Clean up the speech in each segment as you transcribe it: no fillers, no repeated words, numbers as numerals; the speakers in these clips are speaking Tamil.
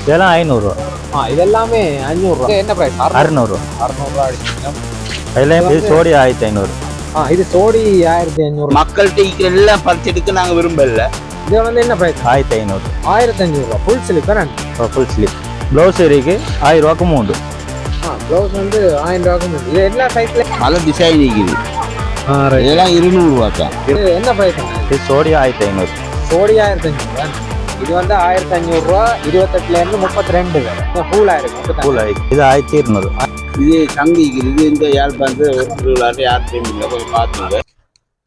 இதெல்லாம் 500 இதெல்லாமே 500 என்ன பிரைஸ்? 600 அடிச்சிங்க. அதில் சோடி 1500 இது சோடி 1500. மக்கள்கிட்ட எல்லாம் பறிச்செடுக்க நாங்க விரும்பல. இது வந்து என்ன price? 1500 1500 full slip full sleeve. Blouse இருக்கு 1000 ரூபாய்க்கு 3. ப்ளவுஸ் வந்து 1000 ரூபாய்க்கு 3. இது எல்லா சைஸ்ல பல டிசைன் இருக்குது. இதெல்லாம் 200 ரூபாய் தான். இது என்ன பிரைஸ்? இது சோடி 1500 சோடி 1500. இது வந்து 1500 ரூபா. 28ல இருந்து 32 வரை ஃபுல்லா இருக்கு. ஃபுல் ஆயிருக்கு. இது 1200. இது சங்கி இருக்குது. இந்த யாழ்ப்பாணத்து ஒரு திருவிழாட்டு யார்கிட்டையும் இல்லை, கொஞ்சம் பார்த்துங்க.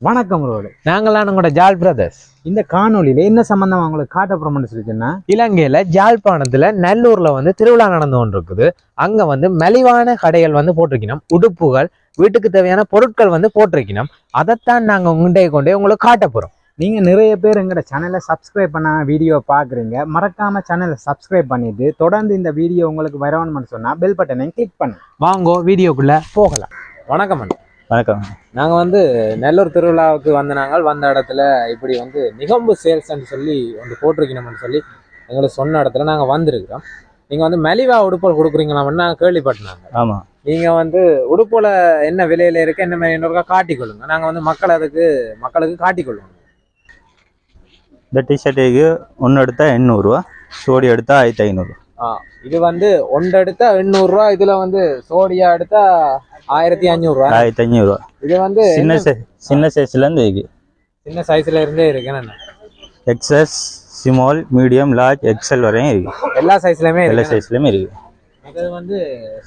வணக்கம் ரோடு, நாங்களாம் உங்களோட ஜால் பிரதர்ஸ். இந்த காணொலியில என்ன சம்பந்தம் அவங்களுக்கு காட்ட போறோம்னு சொல்லிச்சுன்னா, இலங்கையில ஜாழ்ப்பாணத்துல நல்லூர்ல வந்து திருவிழா நடந்து கொண்டு இருக்குது. அங்க வந்து மலிவான கடைகள் வந்து போட்டிருக்கணும், உடுப்புகள், வீட்டுக்கு தேவையான பொருட்கள் வந்து போட்டிருக்கணும். அதைத்தான் நாங்க உங்கள்கிட்ட கொண்டே உங்களுக்கு காட்ட போறோம். நீங்க நிறைய பேர் எங்களோட சேனலை சப்ஸ்கிரைப் பண்ண வீடியோ பாக்குறீங்க. மறக்காம சேனலை சப்ஸ்கிரைப் பண்ணிட்டு தொடர்ந்து இந்த வீடியோ உங்களுக்கு வரணும்னு சொன்னா பெல் பட்டனை கிளிக் பண்ணுங்க. வாங்கோ வீடியோக்குள்ள போகலாம். வணக்கம் அண்ணா. வணக்கம். நாங்கள் வந்து நெல்லூர் திருவிழாவுக்கு வந்த இடத்துல இப்படி வந்து நிகம்பு சேல்ஸ்ன்னு சொல்லி வந்து போட்டிருக்கணும்னு சொல்லி எங்களுக்கு சொன்ன இடத்துல நாங்கள் வந்திருக்கிறோம். நீங்கள் வந்து மலிவா உடுப்புகள் கொடுக்குறீங்களாம்னு நாங்கள் கேள்விப்பட்டினாங்க. ஆமாம். நீங்கள் வந்து உடுப்புல என்ன விலையில இருக்கு, என்ன மாதிரி இன்னொருக்கா காட்டிக்கொள்ளுங்க. நாங்கள் வந்து மக்களுக்கு காட்டிக்கொள்ளுவோம். இந்த டிஷர்ட்டுக்கு ஒன்று எடுத்தால் 800 ரூபா, சோடி எடுத்தால் 1500. இது வந்து ஒன்று எடுத்தா 800 ரூபா. இதுல வந்து சோடியா எடுத்தா 1500 ரூபா. 1500 ரூபா. இது வந்து சின்ன சைஸ்ல இருந்து இருக்கு. சின்ன சைஸ்ல இருந்தே இருக்கு. என்ன XS, small, medium, large, XL வரையும் இருக்கு. எல்லா சைஸ்லயுமே இருக்கு. இது வந்து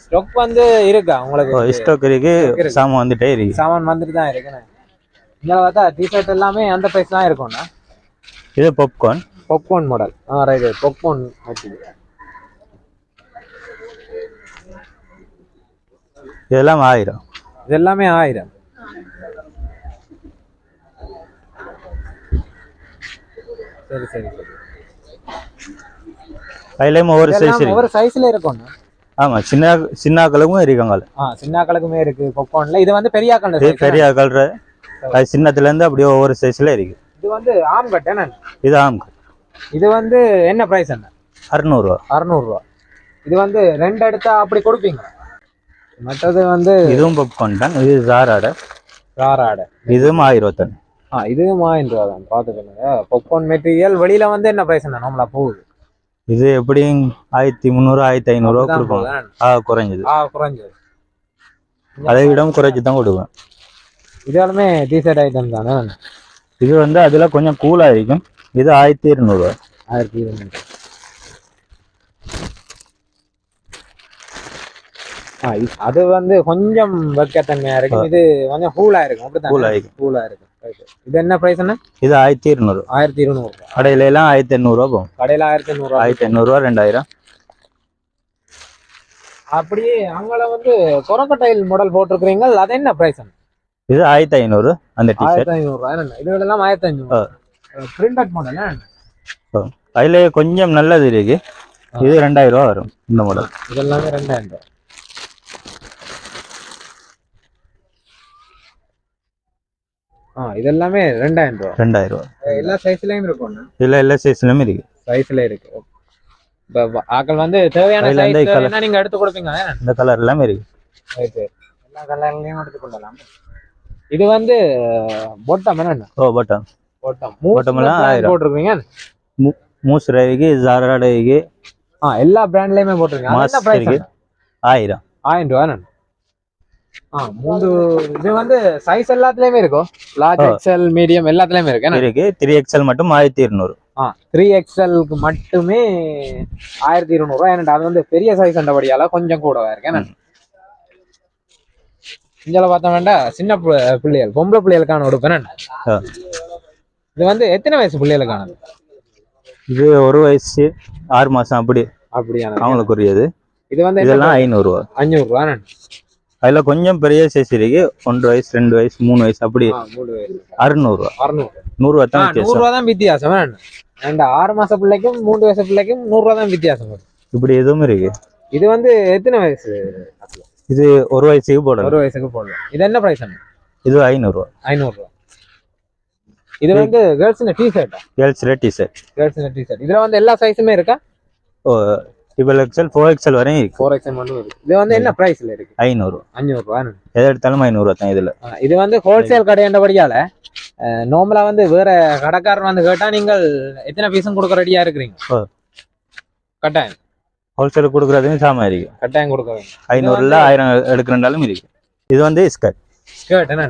ஸ்டாக் வந்து இருக்கா உங்களுக்கு? ஸ்டாக் இருக்கு. சாமான் வந்துட்டே இருக்கு. சாமான் வந்துட்டு தான் இருக்குண்ணே. இங்க பார்த்தா டிஷர்ட் எல்லாமே அந்த பிரைஸ் தான் இருக்கும்ண்ணா. இது பாப்கார்ன் மாடல். ரைட், பாப்கார்ன் வச்சுது. இதெல்லாம் 1000. இது எல்லாமே 1000. சரி சரி சரி. அதுலயும் ஒவ்வொரு சைஸ்ல இருக்கும். ஆமா, சின்ன ஆக்களுக்கும் இருக்காங்க. சின்ன ஆக்களுக்குமே இருக்கு பாப்கார்ன்ல. இது வந்து பெரிய ஆக்கள் சின்னத்துல இருந்து அப்படியே ஒவ்வொரு சைஸ்ல இருக்கு. இது வந்து ஆம் கட் என்ன? இது ஆம் கட். இது வந்து என்ன பிரைஸ் என்ன? 600 ரூபா. 600 ரூபா. இது வந்து 2 எடுத்தா அப்படி கொடுப்பீங்க? மற்றது வந்து இதுவும் பாப்கார்ன் தான். இது ஜாராடை. இதுவும் 1000 தான். இதுவும் 1000 ரூபா தான். பாத்துக்கோங்க. பாப்கார்ன் மெட்டீரியல் வெளியில வந்து என்ன பிரைஸ் என்ன நார்மலா போகுது? இது எப்படி 1300 1500 ரூபா கொடுப்போம். குறைஞ்சது. அதை விட குறைச்சி தான் கொடுப்பேன். இதுவுமே டிஷர்ட் ஐட்டம் தானே? இது வந்து அதுல கொஞ்சம் கூலா இருக்கும். இது 1200 ரூபா. 1200. அது வந்து கொஞ்சம் வெக்கத்தன்மையா இருக்கும். இது கொஞ்சம் கூலா இருக்கும். அப்படித்தான் கூலா இருக்கும். இது என்ன பிரைஸ் என்ன? இது 1200. 1200. கடையில எல்லாம் 1800 ரூபா போகும். கடையில 1800 ரூபா 2000. அப்படியே அங்கள வந்து கொரக்கட்டைல் மாடல் போட்டிருக்கீங்க. அது என்ன பிரைஸ்? இது 1500. அந்த டிஷர்ட் 1500 ரூபாய். இது எல்லாம் 1500. Printed model. அதுல கொஞ்சம் நல்லது இருக்கு. இது 2000 ரூபா வரும் இந்த மாடல். இதெல்லாம் 2000 ரூபா. இதெல்லாமே 2000 ரூபா. 2000 ரூபா. எல்லா சைஸ்லயும் இருக்கும். எல்லா சைஸ்லயும் இருக்கு. சைஸ்ல இருக்கு. ஆக்கள் வந்து தேவையான சைஸ் என்ன நீங்க எடுத்து கொடுப்பீங்க? இந்த கலர் எல்லாமே இருக்கு. எல்லா கலர்லயும் எடுத்து கொள்ளலாம். இது வந்து பாட்டம் என்ன? பாட்டம் எல்லாம் 1000 போட்டுருக்கீங்க. மூஸ் ரவிக்கு, ஜாரா ரவிக்கு, எல்லா பிராண்ட்லயுமே போட்டுருக்கீங்க. என்ன பிரைஸ்? 1000 ரூபா. இது வந்து சைஸ் எல்லாத்துலயுமே இருக்கும். லார்ஜ், எக்ஸ்எல், மீடியம் எல்லாத்துலயுமே இருக்கு. 3XL மட்டும் 1200. 3XLக்கு மட்டுமே 1200 ரூபாய். அது வந்து பெரிய சைஸ் அண்டபடியால கொஞ்சம் கூடவா இருக்கு. இங்க பார்த்தா வேண்டாம், சின்ன பிள்ளைகள், பொம்பளை பிள்ளைகளுக்கான உடுப்பு. இது வந்து எத்தனை வயசு பிள்ளைகளுக்கானது? இது 1 வயசு 6 மாசம் அப்படியான அவங்களுக்கு உரியது. இது வந்து இதெல்லாம் 500 ரூபா. 500 ரூபா. அதுல கொஞ்சம் பெரிய சைஸ் இருக்கு. 1 வயசு 2 வயசு 3 வயசு அப்படி. 600 ரூபா. 100 ரூபா தான். 100 ரூபா தான் வித்தியாசம். 6 மாச பிள்ளைக்கும் 3 வயசு பிள்ளைக்கும் 100 ரூபா தான் வித்தியாசம். இப்படி எதுவும் இருக்கு. இது வந்து எத்தனை வயசு? இது 1 வயசுக்கு போடலாம். 1 வயசுக்கு போடலாம். இது என்ன பிரைஸ்? இது 500 ரூபா. 500 ரூபா. இது வந்து கேர்ள்ஸ் டி-ஷர்ட். Girls T-shirt. இதுல வந்து எல்லா சைஸுமே இருக்கா? ட்ரிபிள் எக்ஸ்எல் 4XL வரையும் இருக்கு. 4XL மட்டும் இருக்கு. இது வந்து என்ன பிரைஸ்ல இருக்கு? 500. 500 ரூபாய். எதை எடுத்தாலும் 500 தான் இதுல. இது வந்து ஹோல்சேல் கடைன்றபடியால நார்மலா வந்து வேற கடைக்காரர் வந்து கேட்டா நீங்கள் எத்தனை பீஸும் கொடுக்க ரெடியா இருக்கிறீங்க? கட்டாயம் ஹோல்சேல் கொடுக்கறதுக்கு சாமா இருக்கு. கட்டாயம் கொடுக்குறீங்க. 500ல 1000 எடுக்கிறனாலும் இருக்கு. இது வந்து ஸ்கர்ட் என்ன?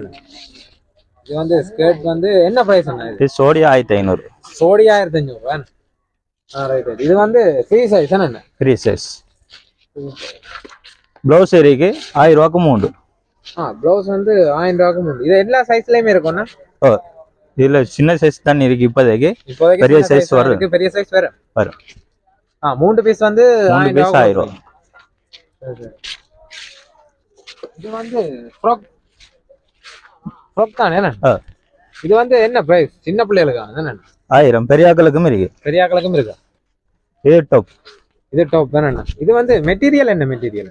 இது வந்து ஸ்கர்ட் வந்து என்ன பிரைஸ் என்ன? இது சோடி 1500. சோடி 1500 ரூபாய். ரைட். இது வந்து ஃப்ரீ சைஸ் என்ன? Free size. ப்ளவுஸ் இருக்கு 1000 ரூபாய்க்கு 3. ப்ளவுஸ் வந்து 1000 ரூபாய்க்கு 3. இது எல்லா சைஸ்லயுமே இருக்கும்னா? இதுல சின்ன சைஸ் தான் இருக்கு இப்போதைக்கு. பெரிய சைஸ் வரும். பெரிய சைஸ் வரும். 3 பீஸ் வந்து 1000 ரூபாய். இது வந்து ஃப்ராக் தானே என்ன? இது வந்து என்ன பிரைஸ்? சின்ன பிள்ளைகளுக்கு என்ன? 1000. பெரிய ஆட்களுக்கும் இருக்கு. பெரிய ஆட்களுக்கும் இருக்கு. இது டாப். இது டாப் தானே. இது வந்து மெட்டீரியல் என்ன மெட்டீரியல்?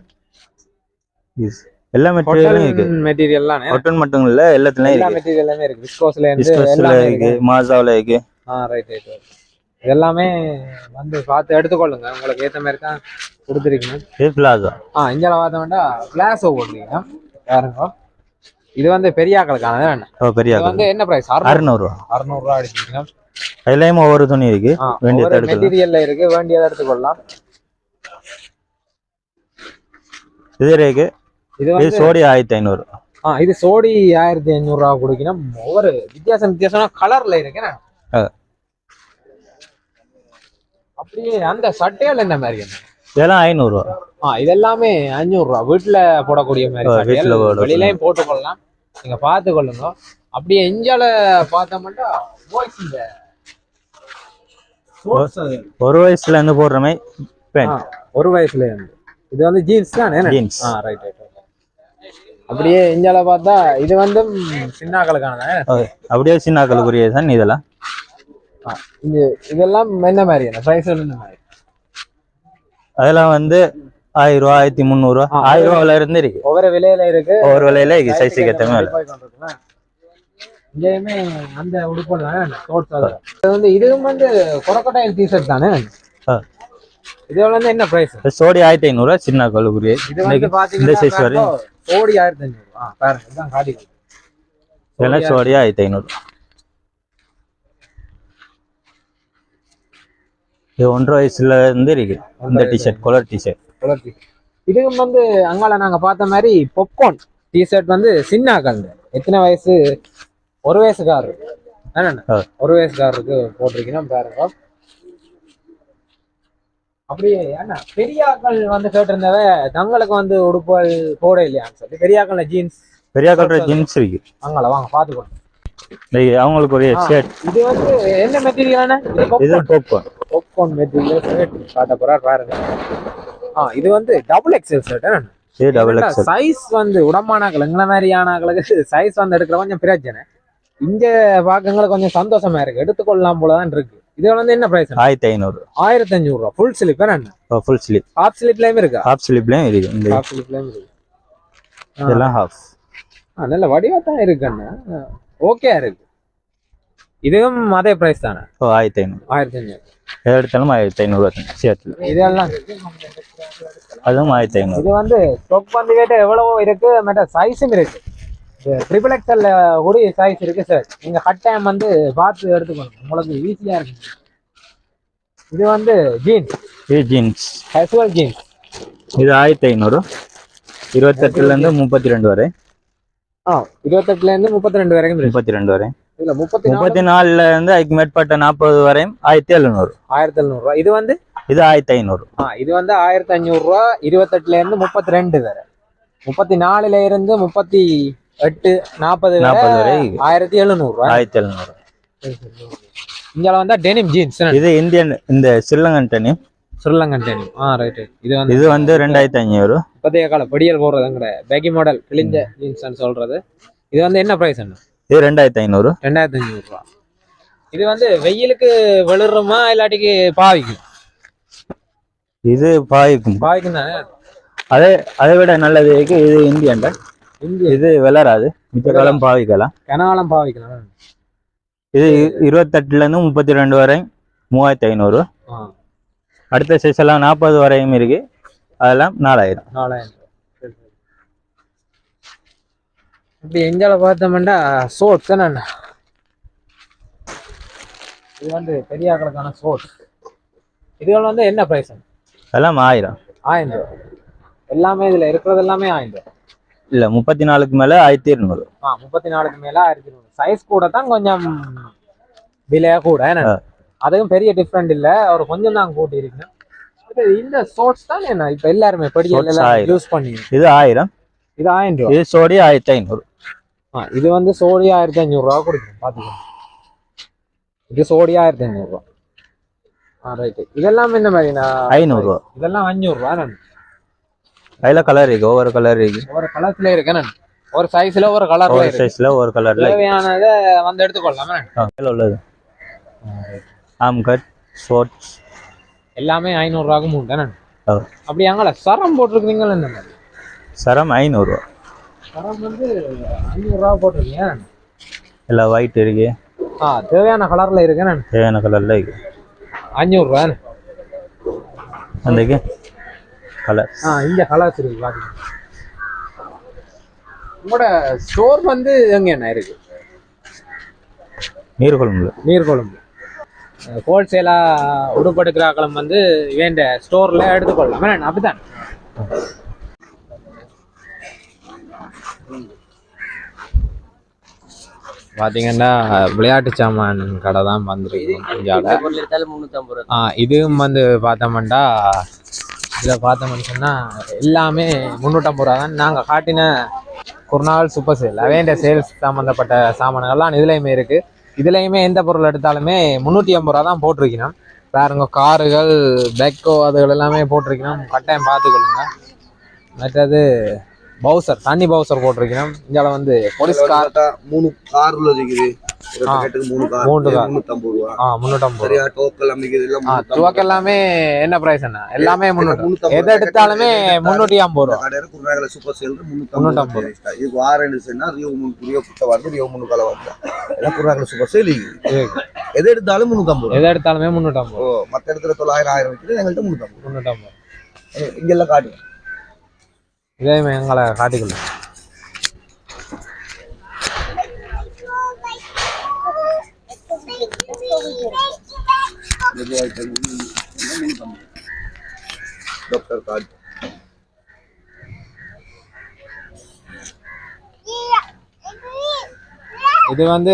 எல்லா மெட்டீரியலும் இருக்கு. மெட்டீரியல்லாம் காட்டன் மட்டும் இல்ல, எல்லாத்துலயும் எல்லா இருக்கு. மெட்டீரியலுமே இருக்கு. விஸ்கோஸ்ல இருந்து விஸ்கோஸ்ல இருக்கு, மாசாவுல இருக்கு. ரைட். இதெல்லாமே வந்து பார்த்து எடுத்துக்கொள்ளுங்க. உங்களுக்கு ஏத்த மாதிரி தான் கொடுத்துருக்கீங்க. இது பிளாசா. இங்கே பார்த்தா வேண்டாம் பிளாசோ போடுறீங்க பாருங்க. இது வந்து பெரிய ஆக்களுக்கானது என்ன? பெரிய ஆக்கள் வந்து என்ன பிரைஸ்? 600 ரூபா. 600 ரூபா அடிச்சிருக்கீங்க. அதுலயும் ஒவ்வொரு துணி இருக்கு. வேண்டியதை எடுத்துக்கலாம். மெட்டீரியல்ல இருக்கு, வேண்டியதை எடுத்துக்கொள்ளலாம். இது இருக்கு. இது சோடி 1500. இது சோடி 1500 ரூபா கொடுக்கணும். ஒவ்வொரு வித்தியாசமா கலர்ல இருக்கு. அப்படியே அந்த சட்டைகள் என்ன மாதிரி? இதெல்லாம் 500 ரூபா. இதெல்லாமே 500 ரூபா. வீட்டுல போடக்கூடிய மாதிரி வெளியிலயும் போட்டுக்கொள்ளலாம். நீங்க பார்த்து கொள்ளுங்க. அப்படியே இஞ்சால பார்த்தா மட்டும் ஒரு வயசுல இருந்து போடுற மாதிரி பேண்ட். ஒரு வயசுல இருந்து. இது வந்து ஜீன்ஸ் தானே? ஜீன்ஸ். ரைட். அப்படியே இஞ்சால பார்த்தா இது வந்து சின்னாக்களுக்கான. அப்படியே சின்னாக்களுக்குரிய தான் இதெல்லாம். இதெல்லாம் என்ன மாதிரி பிரைஸ்? என்ன மாதிரி? அதெல்லாம் வந்து 1000 ரூபா, 1300 ரூபா, 1000 ரூபாயில இருந்து இருக்கு. ஒவ்வொரு விலையில இருக்கு. ஒவ்வொரு விலையில இருக்கு. சைஸுக்கு ஏத்த மாதிரி. இங்கேயுமே அந்த உடுப்பு இதுவும் வந்து கொரக்கோட்டையில் டிஷர்ட் தானே? இது வந்து என்ன பிரைஸ்? சோடி 1500 ரூபா. சின்ன கழுகுரிய இது வந்து பாத்தீங்கன்னா சோடி 1500 ரூபா. பாருங்க இதான் காட்டிக்கலாம். இதெல்லாம் சோடி 1500. இது 1.5 வயசுல இருந்து இருக்கு. இந்த டிஷர்ட் கலர் டிஷர்ட். இதுவும் வந்து அங்கால நாங்க பார்த்த மாதிரி பாப்கார்ன் டிஷர்ட் வந்து சின்னாக்கள். எத்தனை வயசு? ஒரு வயசுக்காரரு. ஒரு வயசுக்காரருக்கு போட்டிருக்கீங்கன்னா பாருங்க. அப்படியே ஏன்னா பெரியாக்கள் வந்து கேட்டிருந்தவ தங்களுக்கு வந்து உடுப்புகள் போட இல்லையான்னு சொல்லி பெரியாக்கள் ஜீன்ஸ். பெரியாக்கள் ஜீன்ஸ் இருக்கு. அங்கால வாங்க பாத்துக்கணும். அவங்களுக்கு ஒரு ஷர்ட். இது வந்து என்ன மெட்டீரியல்? இது பாப்கார்ன் மெட்டீரியல் ஷர்ட் காட்ட போறார் பாருங்க. இது வந்து டபுள் எக்ஸ்எல் ஷர்ட். இது டபுள் எக்ஸ்எல். சைஸ் வந்து உடம்பானாக்கள் எங்களை மாதிரியானாக்களுக்கு சைஸ் வந்து எடுக்கிற கொஞ்சம் பிரச்சனை. இங்க பாக்கங்களுக்கு கொஞ்சம் சந்தோஷமா இருக்கு. எடுத்துக்கொள்ளலாம் போலதான் இருக்கு. இது வந்து என்ன பிரைஸ்? 1500. 1500 ரூபா. ஃபுல் ஸ்லீப் என்ன? Full sleep. ஹாஃப் ஸ்லீப்லயும் இருக்கா? ஹாஃப் ஸ்லீப்லயும் இருக்கு. இந்த ஹாஃப் ஸ்லீப்லயும் இருக்கு. இதெல்லாம் ஹாஃப். நல்ல வடிவா தான் இருக்குண்ணா. ஓகே இருக்கு. இதுவும் அதே பிரைஸ் தானே? 1500. 1500. எடுத்தாலும் 1500 சேர்த்து. இதெல்லாம் அதுவும் 1500. இது வந்து ஸ்டாக் வந்து கேட்ட எவ்வளவோ இருக்கு. மற்ற சைஸும் இருக்கு. ட்ரிபிள் எக்ஸ்எல் கூட சைஸ் இருக்கு சார். நீங்க கட்டாயம் வந்து பார்த்து எடுத்துக்கணும். உங்களுக்கு ஈஸியா இருக்கு. இது வந்து ஜீன்ஸ். இது ஜீன்ஸ். Casual jeans. இது 1500. 28ல இருந்து 32 வரை. 28ல இருந்து 32 வரைக்கும். 32 வரை. இல்ல 34ல இருந்து அதுக்கு மேற்பட்ட 40 வரையும் 1700. 1700 ரூபாய். இது வந்து இது 1500. இது வந்து 1500 ரூபா. 28ல இருந்து 32 வரை. 34ல இருந்து 38 40 வரை 1700 ரூபாய். 1700. இங்க வந்தா டெனிம் ஜீன்ஸ். இது இந்தியன் இந்த Sri Lankan denim. Sri Lankan denim. Right. இது வந்து 2500. இப்போதைய கால படியல் போடுறதுங்கட பேக்கி மாடல் கிழிஞ்ச ஜீன்ஸ் சொல்றது. இது வந்து என்ன பிரைஸ்? இது 2500. 2500 ரூபா. இது வந்து வெயிலுக்கு வெளிருமா இல்லாட்டிக்கு பாவிக்கும்? இது பாவிக்கும். பாவிக்கும் தானே. அதை விட நல்லது இது இந்தியன். இது விளராது. மித்த காலம் பாவிக்கலாம். கனகாலம் பாவிக்கலாம். இது 28ல இருந்து 32 வரை 3500. அடுத்த சைஸ் எல்லாம் 40 வரையும் இருக்கு, அதெல்லாம் 4000. 4000. இப்படி எங்கால பார்த்தோம்னா சோட்ஸ் என்னண்ணா, இது வந்து பெரிய ஆக்களுக்கான சோட்ஸ். இதுகள் வந்து என்ன பிரைஸ்? அதெல்லாம் 1000. 1000 ரூபா. எல்லாமே இதுல இருக்கிறது எல்லாமே 1000 ரூபா. இல்ல 34க்கு மேல 1200. 34க்கு மேல 1200. சைஸ் கூட தான் கொஞ்சம் விலையா கூட, என்ன அதுவும் பெரிய டிஃபரெண்ட் இல்ல, ஒரு கொஞ்சம் தான் கூட்டி இருக்குன்னா. இந்த சோட்ஸ் தான் என்ன இப்ப எல்லாருமே படிக்க யூஸ் பண்ணி. இது 1000. இது 1000 ரூபா. இது சோடி 1500. இது வந்து சோடி 1500 ரூபா கொடுக்கும் பாத்துக்கோங்க. இது சோடி 1500 ரூபா. ரைட். இதெல்லாம் என்ன மாதிரி 500 ரூபா. இதெல்லாம் 500 ரூபா. அதுல கலர் இருக்கு, ஒவ்வொரு கலர் இருக்கு, ஒரு கலர்ல இருக்கு, ஒரு சைஸ்ல ஒரு கலர்ல ஒரு சைஸ்ல ஒரு கலர்ல தேவையானதை வந்து எடுத்துக்கொள்ளலாமா? உள்ளது ஆம் கட் ஷார்ட்ஸ் எல்லாமே 500 ரூபாய்க்கு மூணு தானே. அப்படி அங்கே சரம் போட்டிருக்கீங்களா? என்ன மாதிரி சரம் 500 ரூபா. சரம் வந்து 500 ரூபா போட்டிருக்கீங்க. எல்லாம் ஒயிட் இருக்கு, தேவையான கலர்ல இருக்கு, தேவையான கலர்ல இருக்கு. 500 ரூபா. அந்த கலர் இங்க கலர்ஸ் இருக்கு பாத்தீங்க. உங்களோட ஸ்டோர் வந்து எங்க என்ன இருக்கு? நீர்கொழும்பு. நீர்கொழும்பு. ஹோல்சேலா உடுப்படுக்கிறாக்களும் வந்து வேண்ட ஸ்டோர்ல எடுத்துக்கொள்ளலாம், அப்படித்தான். பாத்தீங்கன்னா விளையாட்டு சாமான் கடை தான் வந்துருக்கு. இதுவும் வந்து பார்த்தோம்னா இதில் பார்த்தோம்னு சொன்னால் எல்லாமே 350 ரூபா தான். நாங்கள் காட்டின குருநாள் சூப்பர் சேல் வேண்ட சேல்ஸ் சம்மந்தப்பட்ட சாமான்கள்லாம் இதுலேயுமே இருக்குது. இதுலேயுமே எந்த பொருள் எடுத்தாலுமே 350 ரூபா தான் போட்டிருக்கணும். பாருங்க, காருகள் பெக்கோ அதுகள் எல்லாமே போட்டிருக்கணும், கட்டாயம் பார்த்துக்கொள்ளுங்க. மற்றது பவுசர், தண்ணி பவுசர் போட்டிருக்கணும். இங்கே வந்து போலீஸ் கார் 3 கார் இருக்குது. 3 கார் 350 ரூபா. 350. சரியா? டோக்கல் அமைக்கிறது எல்லாம் துவக்க எல்லாமே என்ன பிரைஸ் என்ன? எல்லாமே 300. எதை எடுத்தாலுமே 350 ரூபா. கடையில குருநாகல சூப்பர் சேல் 350. இது வாரண்ட் சொன்னா ரியோ 3 ரியோ புட்ட வருது, ரியோ 3 கால வருது. எல்லாம் குருநாகல சூப்பர் சேல். எதை எடுத்தாலும் 350. எதை எடுத்தாலுமே 350. மத்த இடத்துல 900 1000 விக்குது, எங்கள்ட்ட 350. இங்க எல்லாம் காட்டு. இதே எங்களை காட்டிக்கொள்ள. டாக்டர் கார்டு இது வந்து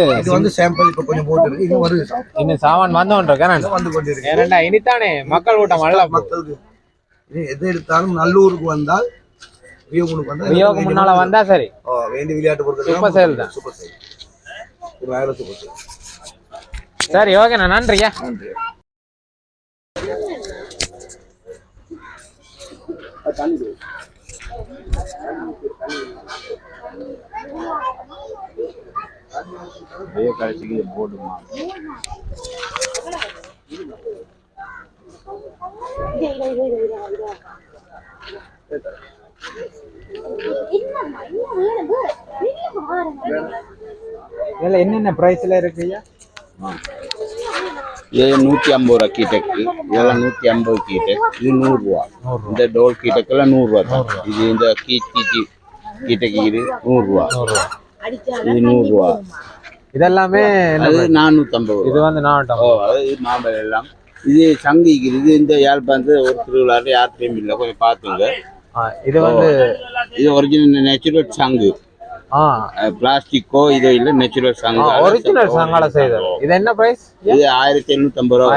சாம்பிள் இப்ப கொஞ்சம் போட்டுருக்கு. இன்னும் வருது, இன்னும் சாமான் வந்து கொண்டிருக்கு. ஏன்னா இனித்தானே மக்கள் கூட்டம் அல்ல. மக்களுக்கு எது எடுத்தாலும் நல்லூருக்கு வந்தால் ரியோக்கு முன்னால வந்தா சரி. வேண்டி விளையாட்டு பொருட்கள் சூப்பர் சேல் தான். Super sale. ஒரு சூப்பர் சேல். சரி, ஓகேண்ணா, நன்றியா. போடுமா இதுல என்னென்ன பிரைஸ்ல இருக்கு? இது 150 ரூபா கீட்டக்கு, இதெல்லாம் 150 கீட்டக். இது 100 ரூபா. இந்த டோல் கீட்டக்கெல்லாம் 100 ரூபா தான். இது இந்த கீட்டக்கு இது 100 ரூபா. இது 100 ரூபா. இதெல்லாமே 450. இது வந்து 450. இது மாம்பழம் எல்லாம். இது சங்கிக்கு இது இந்த யாழ்ப்பாணத்து ஒரு திருவிழாவில் யார்கிட்டையும் இல்லை, கொஞ்சம் பார்த்துங்க. இது வந்து இது ஒரிஜினல் நேச்சுரல் சங்கு, பிளாஸ்டிக்கோ இதோ இல்ல, நேச்சுரல் சங்கு, ஒரிஜினல் சங்கால செய்தது. இது என்ன பிரைஸ்? இது 1850 ரூபா.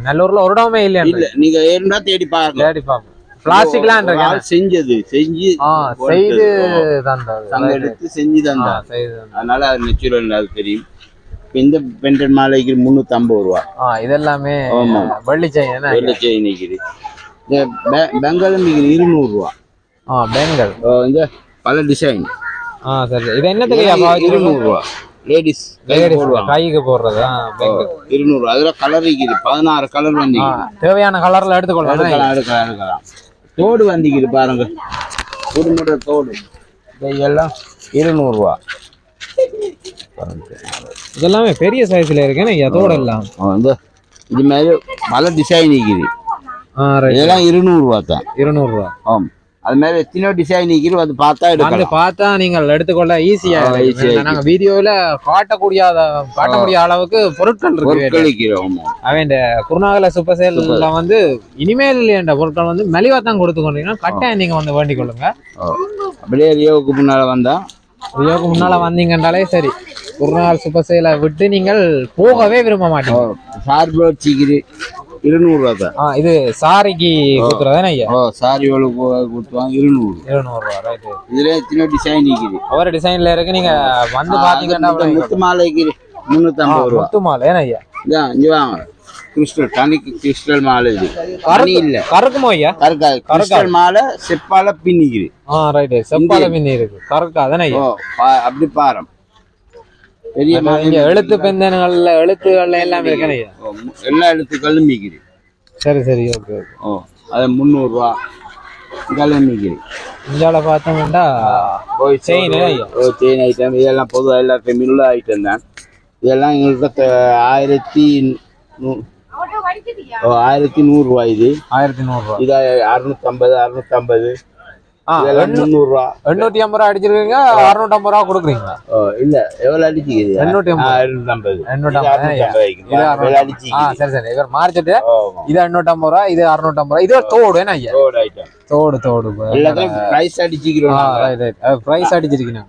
நல்லூர்ல ஒரு இடமே இல்ல. இல்ல, நீங்க ஏன்னா தேடி பாருங்க. தேடி பாருங்க. பிளாஸ்டிக்லாம் இருக்கு, செஞ்சது செய்து தந்தது, சங்க எடுத்து செஞ்சு தந்தா. அதனால அது நேச்சுரல், அது தெரியும். இந்த பென்டன் மாலைக்கு 350 ரூபா. இதெல்லாமே வெள்ளி செயின், வெள்ளி செயின் நிக்குது. இந்த பெங்காலும் 200 ரூபா. பெங்கல் இந்த பல டிசைன். சரி. இது என்னத்துக்கு? 200 ரூபா. லேடிஸ் கைக்கு போடுறது 200 ரூபா. அதுல கலர் இருக்குது, 16 கலர் வந்து தேவையான கலர்ல எடுத்துக்கொள்ளலாம். எடுக்கலாம். தோடு வந்திக்குது பாருங்க, குடும்ப தோடு. இதெல்லாம் 200 ரூபா. இதெல்லாமே பெரிய சைஸ்ல இருக்கு. தோடு எல்லாம் இது மாதிரி பல டிசைன் இருக்குது. இதெல்லாம் 200 ரூபா தான். 200 ரூபா. ஆம். அது மாதிரி எத்தனையோ டிசைன் நிற்கிறது, அது பார்த்தா வந்து எடுக்கலாம். பார்த்தா நீங்கள் எடுத்துக்கொள்ள ஈஸியா நாங்க வீடியோல காட்டக்கூடிய அளவுக்கு பொருட்கள் இருக்கு. அவன் குருநாகல சூப்பர் சேல்ல வந்து இனிமேல் என்ற பொருட்கள் வந்து மலிவா தான் கொடுத்து கொண்டீங்கன்னா கட்டாயம் நீங்க வந்து வேண்டிக் கொள்ளுங்க. அப்படியே ரியோவுக்கு முன்னால வந்தீங்கன்னாலே சரி, குருநாகல் சூப்பர் சேலை விட்டு நீங்கள் போகவே விரும்ப மாட்டீங்க. சார்போ சீக்கிரி 200 ரூபா தான். இது சாரிக்கு கொடுக்குறதானே ஐயா? சாரி கொடுத்துவாங்க 200 ரூபா. ரைட். இதுல எத்தனை டிசைன் நிக்குது, ஒவ்வொரு டிசைன்ல இருக்கு. நீங்க வந்து பாத்தீங்கன்னா முத்து மாலைக்கு 350 ரூபா. முத்து மாலை ஏன்னா ஐயா? இங்க வாங்க, கிறிஸ்டல் தனிக்கு கிறிஸ்டல் மாலை. இது தனி இல்ல, கருக்குமோ ஐயா? கருக்காது. கிறிஸ்டல் மாலை செப்பால பின்னிக்குது. ரைட். செப்பால பின்னி இருக்கு. கருக்காதானே ஐயா? அப்படி பாரம் பெரிய எழுத்து பெந்தன்கள்ல எழுத்துக்கள்ல எல்லாமே இருக்கே. எல்லா எழுத்துக்களும் மீக்குது. சரி சரி, ஓகே. அது 300 ரூபா. இதெல்லாம் மீக்குது. இந்தியாவில பார்த்தோம்னா செயின் ஐட்டம் இதெல்லாம் பொதுவாக எல்லாத்தையும் உள்ள ஐட்டம் தான். இதெல்லாம் எங்கள்கிட்ட 1100 ரூபா. இது 1100 ரூபா. இது 650 300 ரூபா. 850 ரூபா அடிச்சிருக்கீங்க, 650 ரூபா கொடுக்குறீங்களா? இல்ல, எவ்வளவு அடிச்சிக்குது? 850. சரி சரி, இவர் மார்க்கெட் இது 850 ரூபா, இது 650 ரூபா. இது தோடு என்ன ஐயா? தோடு எல்லாத்தையும் பிரைஸ் அடிச்சிக்கிறோம். பிரைஸ் அடிச்சிருக்கீங்க.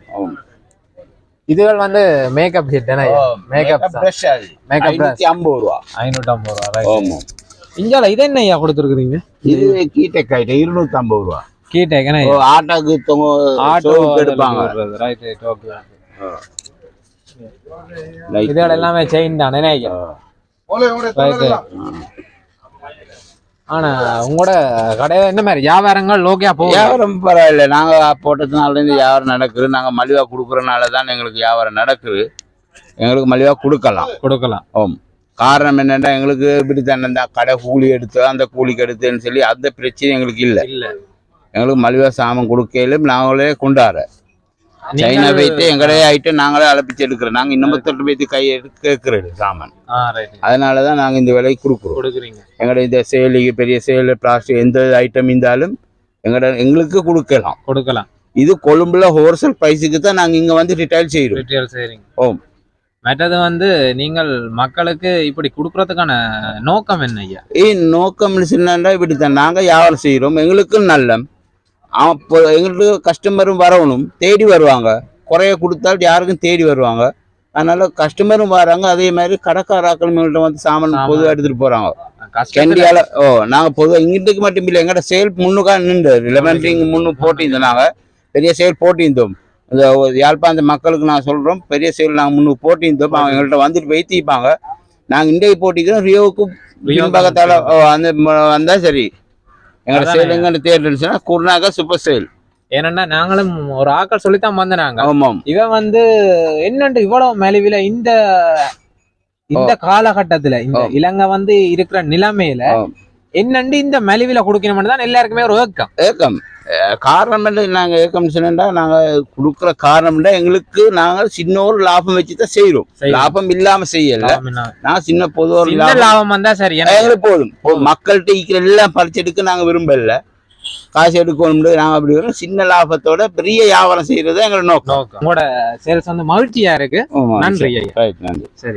இதுகள் வந்து மேக்கப் செட் என்ன? Makeup brush. அது மேக்கப் பிரஷ் 550 ரூபா. 550 ரூபா. ஆமா. இஞ்சால இது என்ன ஐயா கொடுத்துருக்கீங்க? இது கீடெக் ஐட்டம் 250 ரூபா. கீடெக் என்ன? ஆட்டோக்கு ஆட்டோ எடுப்பாங்க. Right right, okay. இதுகள் எல்லாமே செயின் தானே ஐயா? ரைட். ஆனா உங்களோட கடையில என்ன மாதிரி வியாபாரங்கள் லோக்கியா போகும்? வியாபாரம் பரவாயில்ல. நாங்க போட்டதுனால இருந்து வியாபாரம் நடக்குது. நாங்க மலிவா கொடுக்கறதுனால தான் எங்களுக்கு வியாபாரம் நடக்குது. எங்களுக்கு மலிவா கொடுக்கலாம். ஆம். காரணம் என்னன்னா, எங்களுக்கு இப்படி தானே கடை கூலி எடுத்து அந்த கூலிக்கு எடுத்துன்னு சொல்லி அந்த பிரச்சனை எங்களுக்கு இல்ல. எங்களுக்கு மலிவா சாமான் கொடுக்கலும் நாங்களே கொண்டாட சைனா போயிட்டு எங்களே ஆயிட்டு நாங்களே அழைப்பிச்சு எடுக்கிறோம். நாங்க இன்னும் போயிட்டு கை எடுத்து கேட்கறது சாமான். அதனாலதான் நாங்க இந்த விலைக்கு கொடுக்குறோம். எங்களோட இந்த சேலுக்கு பெரிய சேலு பிளாஸ்டிக் எந்த ஐட்டம் இருந்தாலும் எங்களுக்கு கொடுக்கலாம். இது கொழும்புல ஹோல்சேல் பிரைஸுக்கு தான் நாங்க இங்க வந்து ரிட்டைல் செய்யறோம். ஓம். மற்றது வந்து நீங்கள் மக்களுக்கு இப்படி கொடுக்கறதுக்கான நோக்கம் என்ன ஐயா? நோக்கம் என்னன்னா, இப்படித்தான் நாங்க வியாபாரம் செய்யறோம். எங்களுக்கு நல்ல அப்போ எங்களுக்கு கஸ்டமரும் வரணும், தேடி வருவாங்க. குறைய கொடுத்தால் யாருக்கும் தேடி வருவாங்க. அதனால கஸ்டமரும் வராங்க. அதே மாதிரி கடைக்காராக்கள் எங்கள்கிட்ட வந்து சாமான் பொதுவாக எடுத்துட்டு போறாங்க. கண்டியால நாங்க பொதுவாக இங்கிட்டுக்கு மட்டும் இல்லை, எங்கள்கிட்ட சேல் முன்னுக்கா நின்று 11 முன்னு போட்டிருந்தோம். நாங்க பெரிய சேல் போட்டிருந்தோம். இந்த யாழ்ப்பாண மக்களுக்கு நான் சொல்றோம், பெரிய சேல் நாங்கள் முன்னுக்கு போட்டிருந்தோம். அவங்க எங்கள்கிட்ட வந்துட்டு வைத்திப்பாங்க. நாங்கள் இன்றைக்கு போட்டிக்கிறோம். ரியோவுக்கு பின்பக்கத்தால அந்த வந்தா சரி. எங்களோட சேல் எங்க தேர்தல்னா குருநாகல் சூப்பர் சேல். ஏன்னா நாங்களும் ஒரு ஆக்கள் சொல்லித்தான் வந்தாங்க. ஆமாம். இவன் வந்து என்னண்டு இவ்வளவு மலிவில இந்த காலகட்டத்துல இந்த இலங்கை வந்து இருக்கிற நிலைமையில என்னண்டு இந்த மலிவில கொடுக்கணும்னு தான் எல்லாருக்குமே ஒரு ஏக்கம். காரணம் என்ன? நாங்க ஏக்கம் சொன்னா, நாங்க கொடுக்குற காரணம் எங்களுக்கு நாங்க சின்ன ஒரு லாபம் வச்சுதான் செய்யறோம். லாபம் இல்லாம செய்யல. நான் சின்ன பொதுவாக லாபம் வந்தா சரி எங்களுக்கு போதும். மக்கள்கிட்ட இருக்கிற எல்லாம் பறிச்செடுக்க நாங்க விரும்பல. காசு எடுக்கணும். நாங்க அப்படி வரும் சின்ன லாபத்தோட பெரிய வியாபாரம் செய்யறது எங்களோட நோக்கம். உங்களோட சேல்ஸ் வந்து மகிழ்ச்சியா இருக்கு. நன்றி. நன்றி. சரி.